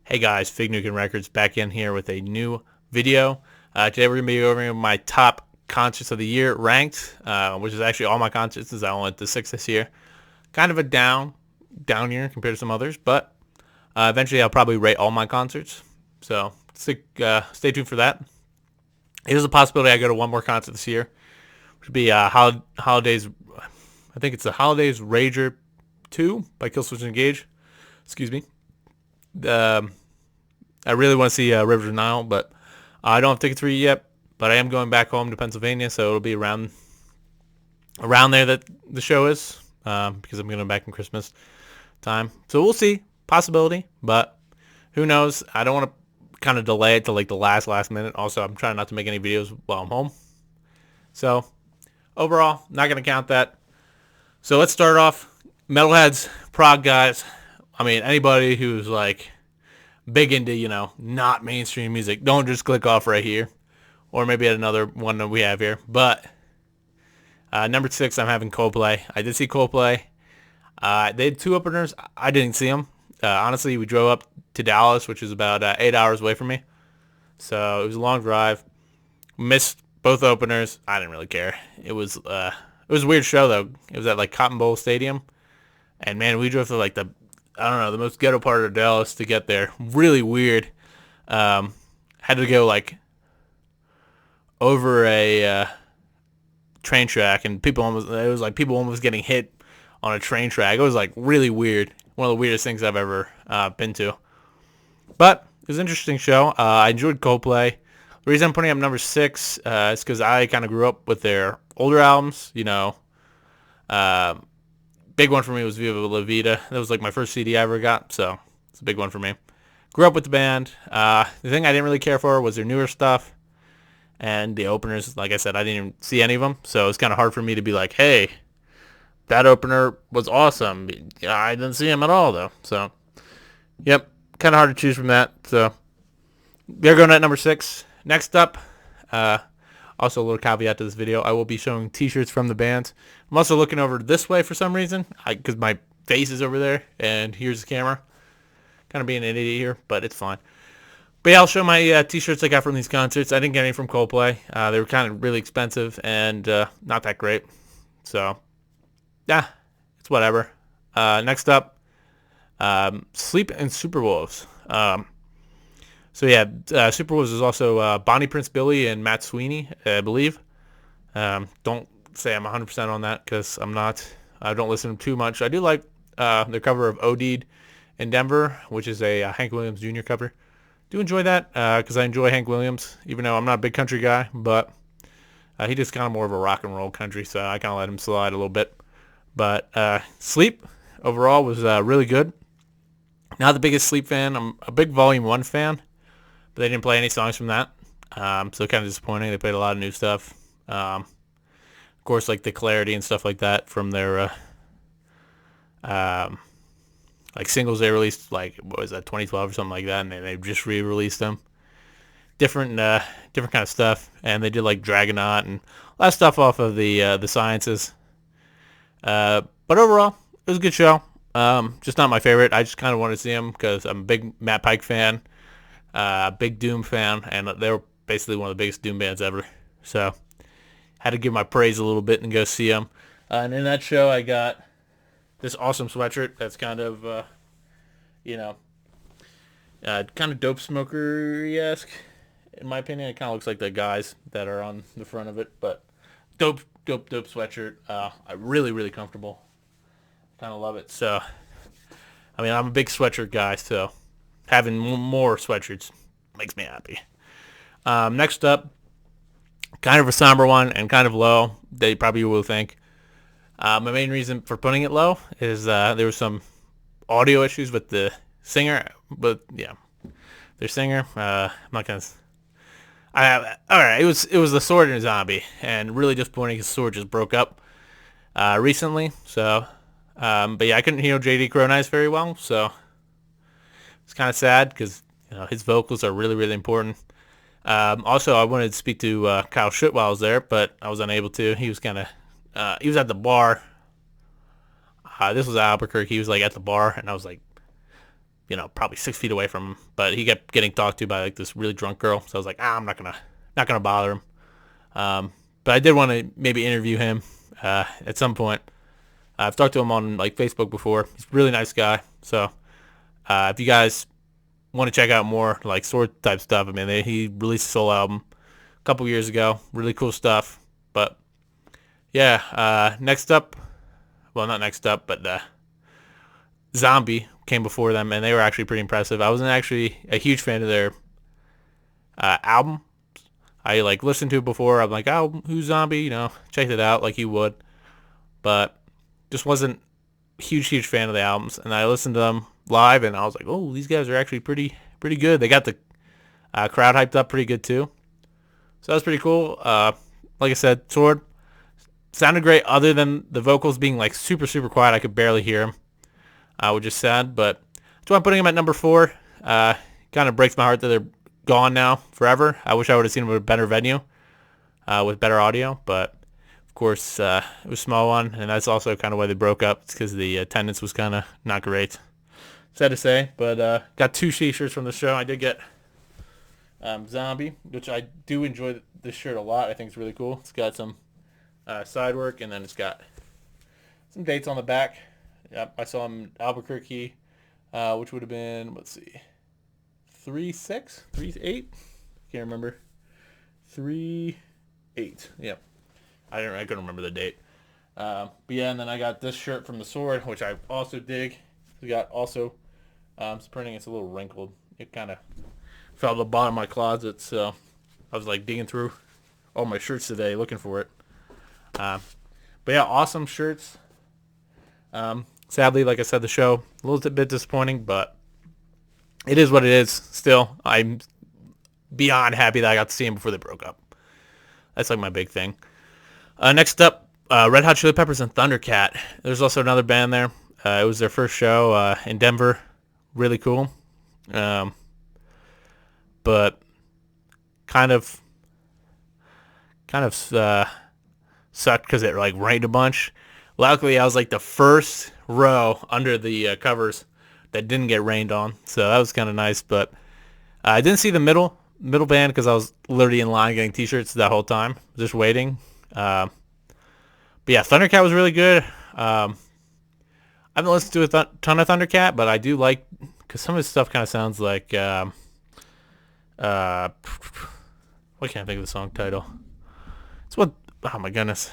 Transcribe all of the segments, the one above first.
Hey guys, Fig Nukin Records back in here with a new video. Today we're going to be over my top concerts of the year ranked, which is actually all my concerts since I only went to 6 this year. Kind of a down year compared to some others, but eventually I'll probably rate all my concerts. So stay tuned for that. It is a possibility I go to one more concert this year, which would be Holidays. I think it's the Holidays Rager 2 by Killswitch Engage. Excuse me. I really want to see Rivers of Nile, but I don't have tickets for you yet. But I am going back home to Pennsylvania, so it'll be around there that the show is, because I'm going back in Christmas time. So we'll see, possibility, but who knows? I don't want to kind of delay it to like the last minute. Also, I'm trying not to make any videos while I'm home. So overall, not going to count that. So let's start off. Metalheads, prog guys. I mean, anybody who's like big into, not mainstream music, don't just click off right here. Or maybe at another one that we have here. But number 6, I'm having Coldplay. I did see Coldplay. They had 2 openers. I didn't see them. Honestly, we drove up to Dallas, which is about 8 hours away from me. So it was a long drive. Missed both openers. I didn't really care. It was a weird show, though. It was at like Cotton Bowl Stadium. And man, we drove to like the most ghetto part of Dallas to get there. Really weird. Had to go like over a train track, and people almost getting hit on a train track. It was like really weird. One of the weirdest things I've ever been to. But it was an interesting show. I enjoyed Coldplay. The reason I'm putting up number 6 is because I kind of grew up with their older albums. Big one for me was Viva La Vida. That was like my first CD I ever got, so it's a big one for me. Grew up with the band. The thing I didn't really care for was their newer stuff. And the openers, like I said, I didn't even see any of them. So it's kind of hard for me to be like, hey, that opener was awesome. Yeah, I didn't see him at all, though. So, yep, kind of hard to choose from that. So, they're going at number 6. Next up, also a little caveat to this video, I will be showing t-shirts from the band. I'm also looking over this way for some reason, because my face is over there, and here's the camera. Kind of being an idiot here, but it's fine. But yeah, I'll show my t-shirts I got from these concerts. I didn't get any from Coldplay. They were kind of really expensive and not that great. So, yeah, it's whatever. Next up, Sleep and Superwolves. So yeah, Superwolves is also Bonnie Prince Billy and Matt Sweeney, I believe. Don't say I'm 100% on that because I'm not. I don't listen to them too much. I do like their cover of OD'd in Denver, which is a Hank Williams Jr. cover. Do enjoy that because I enjoy Hank Williams, even though I'm not a big country guy, but he just kind of more of a rock and roll country, so I kind of let him slide a little bit. But Sleep overall was really good. Not the biggest Sleep fan. I'm a big Volume 1 fan, but they didn't play any songs from that, so kind of disappointing. They played a lot of new stuff. Of course, like the Clarity and stuff like that from their like singles they released, like what was that, 2012 or something like that, and they just re-released them. Different kind of stuff, and they did like Dragonaut and a lot of stuff off of the Sciences. But overall, it was a good show. Just not my favorite. I just kind of wanted to see them because I'm a big Matt Pike fan, big Doom fan, and they were basically one of the biggest Doom bands ever. So had to give my praise a little bit and go see them. And in that show, I got this awesome sweatshirt that's kind of, kind of dope smoker-esque, in my opinion. It kind of looks like the guys that are on the front of it, but dope sweatshirt. Really, really comfortable. Kind of love it. So, I mean, I'm a big sweatshirt guy, so having more sweatshirts makes me happy. Next up, kind of a somber one and kind of low. They probably will think. My main reason for putting it low is there were some audio issues with the singer, but yeah, their singer. I'm not gonna. All right. It was the Sword and Zombie, and really disappointing because Sword just broke up recently. So, but yeah, I couldn't hear JD Cronice very well, so it's kind of sad because his vocals are really, really important. Also, I wanted to speak to Kyle Schutt while I was there, but I was unable to. He was he was at the bar. This was Albuquerque. He was like at the bar, and I was like, probably 6 feet away from him, but he kept getting talked to by like this really drunk girl. So I was like, I'm not gonna bother him. But I did want to maybe interview him at some point. I've talked to him on like Facebook before. He's a really nice guy. So if you guys want to check out more like sword type stuff, I mean, he released a solo album a couple years ago. Really cool stuff. But yeah, next up, well, not next up, but Zombi came before them, and they were actually pretty impressive. I wasn't actually a huge fan of their album. I like listened to it before. I'm like, oh, who's Zombie? Checked it out like you would, but just wasn't a huge fan of the albums. And I listened to them live, and I was like, oh, these guys are actually pretty good. They got the crowd hyped up pretty good too, so that was pretty cool. Like I said, Sword sounded great, other than the vocals being like super quiet. I could barely hear them, which is sad. But that's why I'm putting them at number 4. Kind of breaks my heart that they're gone now forever. I wish I would have seen them at a better venue with better audio, but of course it was a small one, and that's also kind of why they broke up. It's because the attendance was kind of not great. Sad to say, but got 2 t-shirts from the show. I did get Zombie, which I do enjoy this shirt a lot. I think it's really cool. It's got some side work, and then it's got some dates on the back. Yep, I saw him in Albuquerque, which would have been, let's see, 3/6, 3/8, can't remember, 3/8. Yep, I couldn't remember the date. But yeah, and then I got this shirt from the Sword, which I also dig. We got also some printing. It's a little wrinkled. It kind of fell to the bottom of my closet, so I was like digging through all my shirts today looking for it. But yeah, awesome shirts. Sadly, like I said, the show a little bit disappointing, but it is what it is. Still, I'm beyond happy that I got to see them before they broke up. That's like my big thing. Next up, RedHotChiliPeppers and Thundercat. There's also another band there. It was their first show in Denver. Really cool. But kind of sucked because it like rained a bunch. Luckily, I was like the first row under the covers that didn't get rained on, so that was kind of nice. But I didn't see the middle band because I was literally in line getting t-shirts that whole time, just waiting. But yeah, Thundercat was really good. I haven't listened to a ton of Thundercat, but I do like, because some of his stuff kind of sounds like why can't I think of the song title? It's what, oh my goodness.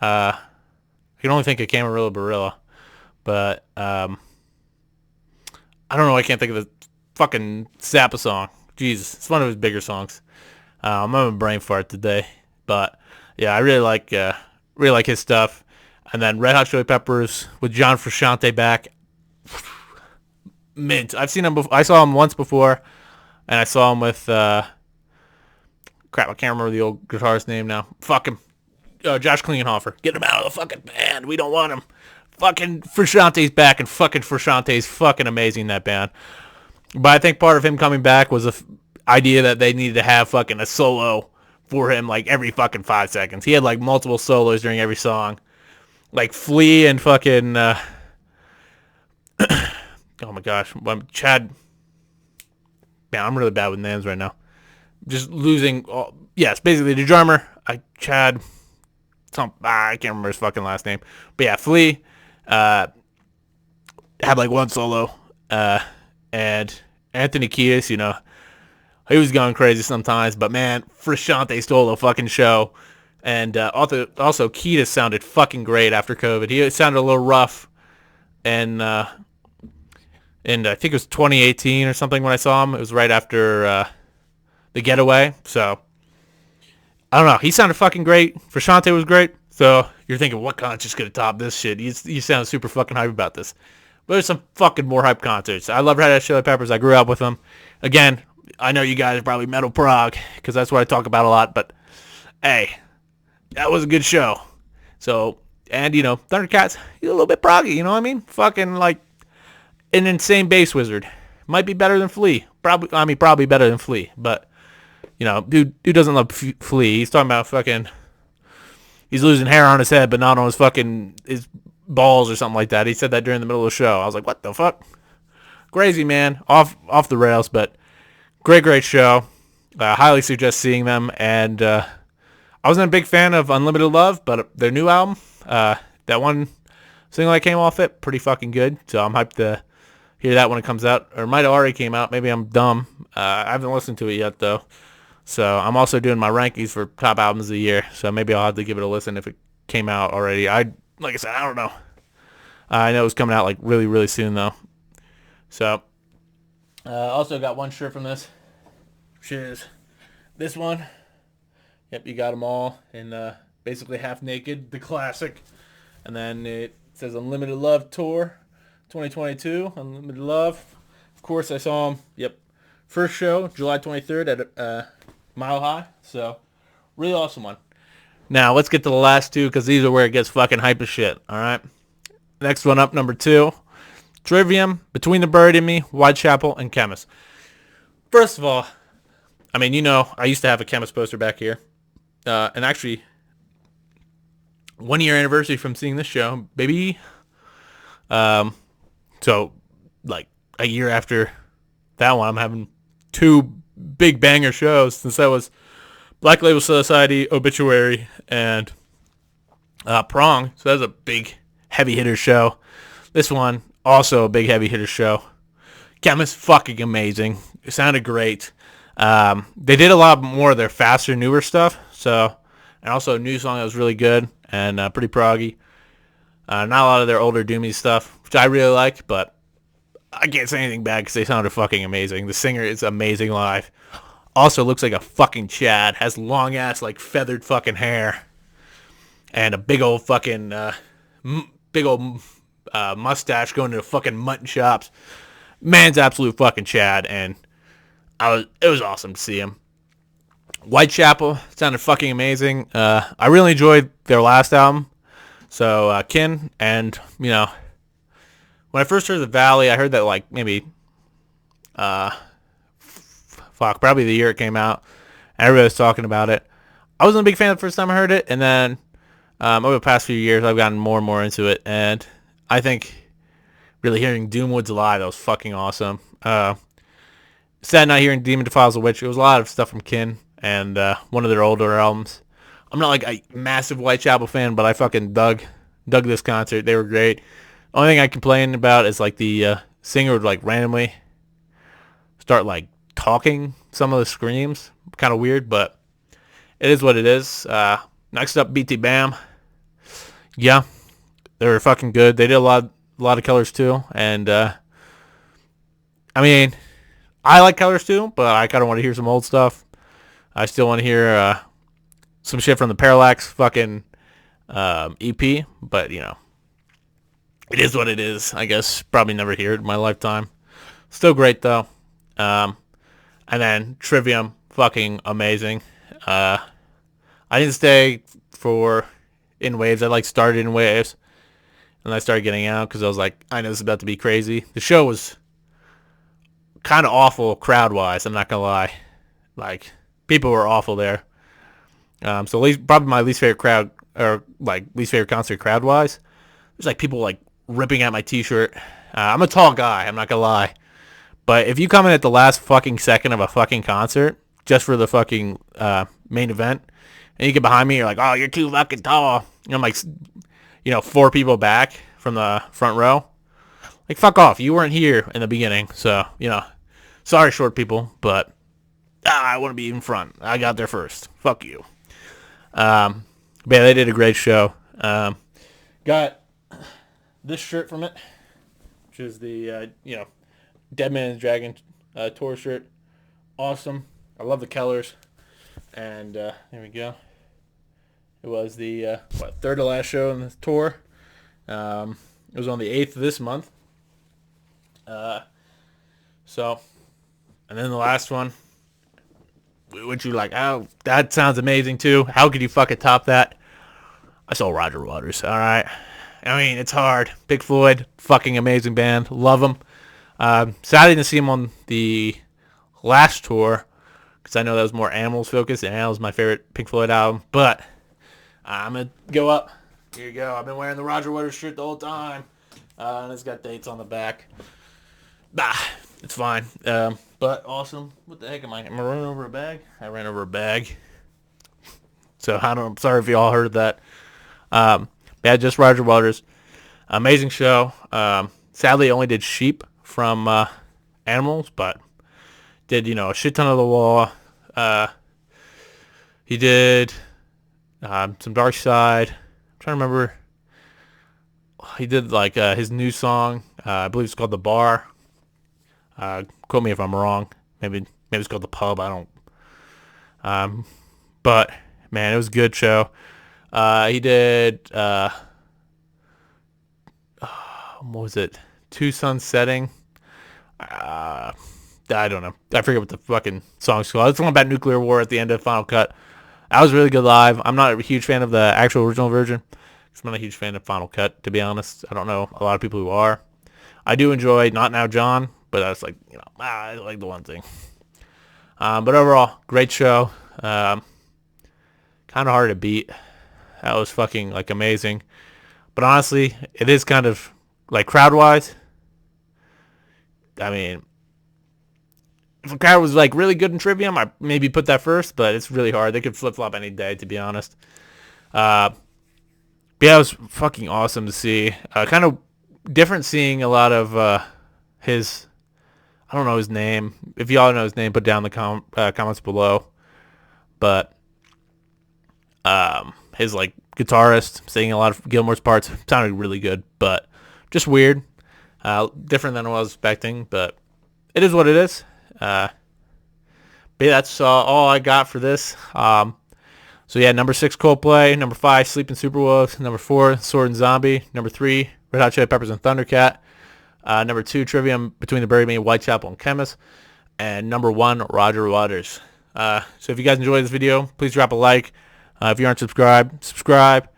I can only think of Camarilla Barilla, but I don't know. I can't think of the fucking Zappa song. Jesus, it's one of his bigger songs. I'm having a brain fart today, but yeah, I really like his stuff. And then Red Hot Chili Peppers with John Frusciante back, mint. I've seen him. I saw him once before, and I saw him with crap. I can't remember the old guitarist's name now. Fuck him. Josh Klingenhofer. Get him out of the fucking band. We don't want him. Fucking Frusciante's back, and fucking Frusciante's fucking amazing in that band. But I think part of him coming back was the idea that they needed to have fucking a solo for him like every fucking 5 seconds. He had like multiple solos during every song. Like Flea and fucking oh my gosh, Chad. Man, I'm really bad with names right now. Just losing all, yes, basically the drummer, Chad, I can't remember his fucking last name. But yeah, Flea had like one solo, and Anthony Kiedis, he was going crazy sometimes, but man, Frusciante stole the fucking show. And also Kiedis sounded fucking great after COVID. He sounded a little rough, and I think it was 2018 or something when I saw him. It was right after the Getaway. So I don't know. He sounded fucking great. Frusciante was great. So you're thinking, what concert's gonna top this shit? You sound super fucking hype about this. But there's some fucking more hype concerts. I love Red Hot Chili Peppers. I grew up with them. Again, I know you guys are probably metal prog because that's what I talk about a lot. But hey, that was a good show. So, and Thundercat's, he's a little bit proggy, you know what I mean? Fucking like an insane bass wizard. Might be better than Flea. Probably better than Flea. But, dude doesn't love Flea. He's talking about fucking, he's losing hair on his head, but not on his balls or something like that. He said that during the middle of the show. I was like, what the fuck? crazy, man. Off the rails, but great show. Highly suggest seeing them. And I wasn't a big fan of Unlimited Love, but their new album, that one single that came off it, pretty fucking good. So I'm hyped to hear that when it comes out. Or it might have already came out. Maybe I'm dumb. I haven't listened to it yet, though. So I'm also doing my rankings for top albums of the year. So maybe I'll have to give it a listen if it came out already. Like I said, I don't know. I know it's coming out like really soon, though. So also got one shirt from this, which is this one. Yep, you got them all in basically half naked, the classic. And then it says Unlimited Love Tour 2022, Unlimited Love. Of course, I saw them, first show, July 23rd at Mile High. So, really awesome one. Now, let's get to the last two, because these are where it gets fucking hype as shit, alright? Next one up, number 2. Trivium, Between the Buried and Me, Whitechapel, and Khemmis. First of all, I mean, I used to have a Khemmis poster back here. And actually, 1 year anniversary from seeing this show, baby. So, like, a year after that one, I'm having 2 big banger shows, since that was Black Label Society, Obituary, and Prong. So that was a big heavy hitter show. This one, also a big heavy hitter show. Khemmis, fucking amazing. It sounded great. They did a lot more of their faster, newer stuff. So, and also a new song that was really good and pretty proggy. Not a lot of their older doomy stuff, which I really like, but I can't say anything bad because they sounded fucking amazing. The singer is amazing live. Also looks like a fucking Chad. Has long ass, like, feathered fucking hair. And a big old fucking, mustache going to the fucking mutton shops. Man's absolute fucking Chad, and it was awesome to see him. Whitechapel sounded fucking amazing. I really enjoyed their last album. So, Kin, and, when I first heard The Valley, I heard that, like, maybe, probably the year it came out. And everybody was talking about it. I wasn't a big fan the first time I heard it, and then over the past few years, I've gotten more and more into it, and I think really hearing Doomwood's Lie, that was fucking awesome. Sad not hearing Demon Defiles a Witch. It was a lot of stuff from Kin, and one of their older albums. I'm not like a massive Whitechapel fan, but I fucking dug this concert. They were great. Only thing I complain about is, like, the singer would, like, randomly start, like, talking some of the screams. Kind of weird, but it is what it is. Next up, BTBAM. Yeah, they were fucking good. They did a lot of Colors too, and I mean, I like Colors too, but I kind of want to hear some old stuff. I still want to hear some shit from the Parallax fucking EP, but it is what it is. I guess probably never hear it in my lifetime. Still great though. And then Trivium, fucking amazing. I didn't stay for In Waves. I started In Waves, and I started getting out because I was like, I know this is about to be crazy. The show was kind of awful crowd-wise. I'm not gonna lie. Like, people were awful there. So probably my least favorite crowd, or like least favorite concert crowd-wise. There's like people like ripping at my T-shirt. I'm a tall guy. I'm not gonna lie. But if you come in at the last fucking second of a fucking concert, just for the fucking main event, and you get behind me, you're like, oh, you're too fucking tall. I'm like, 4 people back from the front row. Like, fuck off. You weren't here in the beginning. So, sorry, short people, but I want to be in front. I got there first. Fuck you. But yeah, they did a great show. Got this shirt from it, which is the, Dead Man's Dragon tour shirt. Awesome. I love the colors. And there we go. It was the third to last show in the tour. It was on the 8th of this month. So, and then the last one, which you like, oh, that sounds amazing too. How could you fucking top that? I saw Roger Waters. All right. I mean, it's hard. Pink Floyd, fucking amazing band. Love them. Sadly to see him on the last tour, because I know that was more Animals focused, and Animals is my favorite Pink Floyd album. But I'm going to go up. Here you go. I've been wearing the Roger Waters shirt the whole time. And it's got dates on the back. It's fine. But awesome. What the heck am I running over a bag? I ran over a bag. So I'm sorry if you all heard that. Yeah, just Roger Waters. Amazing show. Sadly, only did sheep from animals, but did a shit ton of the law. He did some Dark Side. I'm trying to remember. He did like his new song. I believe it's called The Bar. Quote me if I'm wrong. Maybe it's called The Pub. I don't. But man, it was a good show. He did. What was it? Two Suns Setting. I don't know. I forget what the fucking song's called. It's one about nuclear war at the end of Final Cut. That was really good live. I'm not a huge fan of the actual original version. I'm not a huge fan of Final Cut, to be honest. I don't know a lot of people who are. I do enjoy Not Now John, but that's like, I like the one thing. But overall, great show. Kind of hard to beat. That was fucking like amazing. But honestly, it is kind of like crowd-wise. I mean, if a crowd was like really good in Trivium, I maybe put that first, but it's really hard. They could flip-flop any day, to be honest. But yeah, it was fucking awesome to see. Kind of different seeing a lot of his, I don't know his name. If y'all know his name, put down in the comments below. But his like guitarist singing a lot of Gilmore's parts sounded really good, but just weird. Different than I was expecting, but it is what it is. But yeah, that's all I got for this. So yeah, number 6, Coldplay. Number 5, Sleeping Superwolves. Number 4, Sword and Zombie. Number 3, RedHotChiliPeppers and Thundercat. Number 2, Trivium, Between the Bird and Me, Whitechapel and Khemmis. And number 1, Roger Waters. So if you guys enjoyed this video, please drop a like. If you aren't subscribed, subscribe.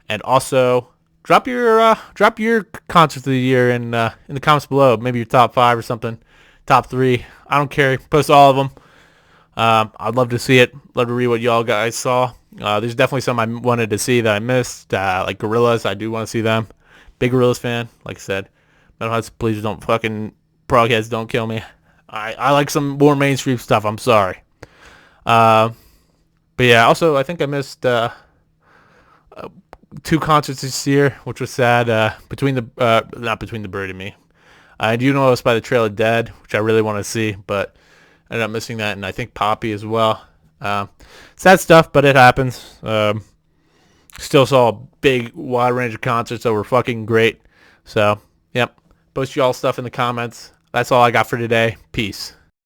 And also drop your concerts of the year in the comments below. Maybe your top 5 or something, top 3. I don't care. Post all of them. I'd love to see it. Love to read what y'all guys saw. There's definitely some I wanted to see that I missed, like Gorillaz. I do want to see them. Big Gorillaz fan, like I said. Metalheads, please don't fucking progheads, don't kill me. I like some more mainstream stuff. I'm sorry. But yeah, also I think I missed 2 concerts this year, which was sad. Not Between the Bird and Me. I do know it's by the Trail of Dead, which I really want to see, but I ended up missing that, and I think Poppy as well. Sad stuff, but it happens. Still saw a big, wide range of concerts that were fucking great. So, yep. Post y'all stuff in the comments. That's all I got for today. Peace.